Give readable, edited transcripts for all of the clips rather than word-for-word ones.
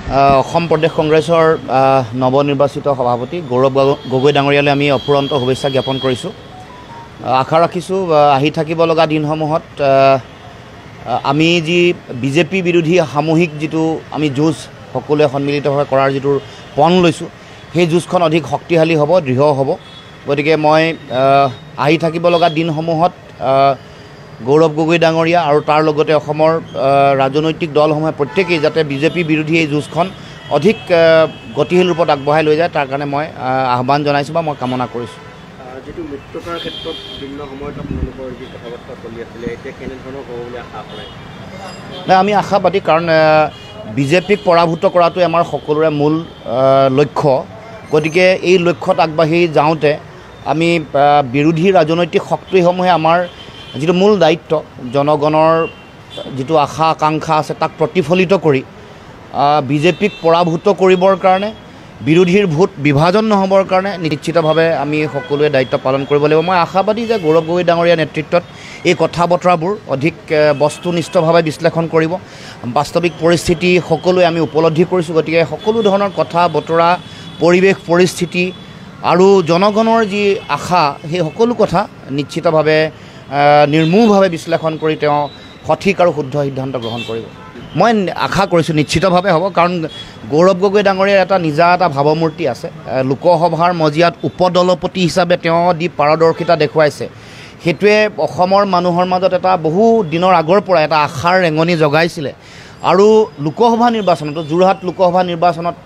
অসম প্ৰদেশ কংগ্ৰেছৰ নৱনিৰ্বাচিত সভাপতি গৌৰৱ গগৈ ডাঙৰীয়ালৈ আমি অফুৰন্ত শুভেচ্ছা জ্ঞাপন কৰিছোঁ। আশা ৰাখিছোঁ আহি থাকিব লগা দিনসমূহত আমি যি বিজেপি বিৰোধী সামূহিক যিটো আমি যুঁজ সকলোৱে সন্মিলিতভাৱে কৰাৰ যিটো পণ লৈছোঁ, সেই যুঁজখন অধিক শক্তিশালী হ'ব, দৃঢ় হ'ব। গতিকে মই আহি থাকিব লগা দিনসমূহত গৌৰৱ গগৈ ডাঙৰীয়া আৰু তাৰ লগতে অসমৰ ৰাজনৈতিক দলসমূহে প্ৰত্যেকেই যাতে বিজেপি বিৰোধী এই যুঁজখন অধিক গতিশীল ৰূপত আগবঢ়াই লৈ যায়, তাৰ কাৰণে মই আহ্বান জনাইছোঁ বা মই কামনা কৰিছোঁ। যিটো মিত্ৰতাৰ ক্ষেত্ৰত বিভিন্ন সময়ত আপোনালোকৰ যি কথা বাৰ্তা চলি আছিলে, এতিয়া কেনেধৰণৰ হ'ব বুলি আশা কৰে? নাই, আমি আশাবাদী, কাৰণ বিজেপিক পৰাভূত কৰাটোৱে আমাৰ সকলোৰে মূল লক্ষ্য। গতিকে এই লক্ষ্যত আগবাঢ়ি যাওঁতে আমি বিৰোধী ৰাজনৈতিক শক্তিসমূহে আমাৰ যিটো মূল দায়িত্ব, জনগণৰ যিটো আশা আকাংক্ষা আছে তাক প্ৰতিফলিত কৰি বিজেপিক পৰাভূত কৰিবৰ কাৰণে, বিৰোধীৰ ভোট বিভাজন নহ'বৰ কাৰণে নিশ্চিতভাৱে আমি সকলোৱে দায়িত্ব পালন কৰিব লাগিব। মই আশাবাদী যে গৌৰৱ গগৈ ডাঙৰীয়াৰ নেতৃত্বত এই কথা বতৰাবোৰ অধিক বস্তুনিষ্ঠভাৱে বিশ্লেষণ কৰিব। বাস্তৱিক পৰিস্থিতি সকলোৱে আমি উপলব্ধি কৰিছোঁ। গতিকে সকলো ধৰণৰ কথা বতৰা, পৰিৱেশ পৰিস্থিতি আৰু জনগণৰ যি আশা, সেই সকলো কথা নিশ্চিতভাৱে নিৰ্মূলভাৱে বিশ্লেষণ কৰি তেওঁ সঠিক আৰু শুদ্ধ সিদ্ধান্ত গ্ৰহণ কৰিব। মই আশা কৰিছোঁ নিশ্চিতভাৱে হ'ব, কাৰণ গৌৰৱ গগৈ ডাঙৰীয়াৰ এটা নিজা এটা ভাৱমূৰ্তি আছে। লোকসভাৰ মজিয়াত উপদলপতি হিচাপে তেওঁ দি পাৰদৰ্শিতা দেখুৱাইছে। সেইটোৱে অসমৰ মানুহৰ মাজত এটা বহু দিনৰ আগৰ পৰা এটা আশাৰ ৰেঙনি জগাইছিলে। আৰু লোকসভা নিৰ্বাচনতো, যোৰহাট লোকসভা নিৰ্বাচনত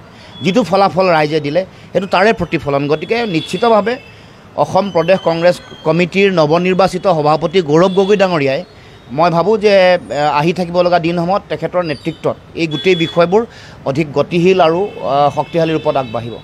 যিটো ফলাফল ৰাইজে দিলে, সেইটো তাৰে প্ৰতিফলন। গতিকে নিশ্চিতভাৱে অসম প্ৰদেশ কংগ্ৰেছ কমিটিৰ নৱনিৰ্বাচিত সভাপতি গৌৰৱ গগৈ ডাঙৰীয়াই, মই ভাবোঁ যে আহি থাকিব লগা দিনসমূহত তেখেতৰ নেতৃত্বত এই গোটেই বিষয়বোৰ অধিক গতিশীল আৰু শক্তিশালী ৰূপত আগবাঢ়িব।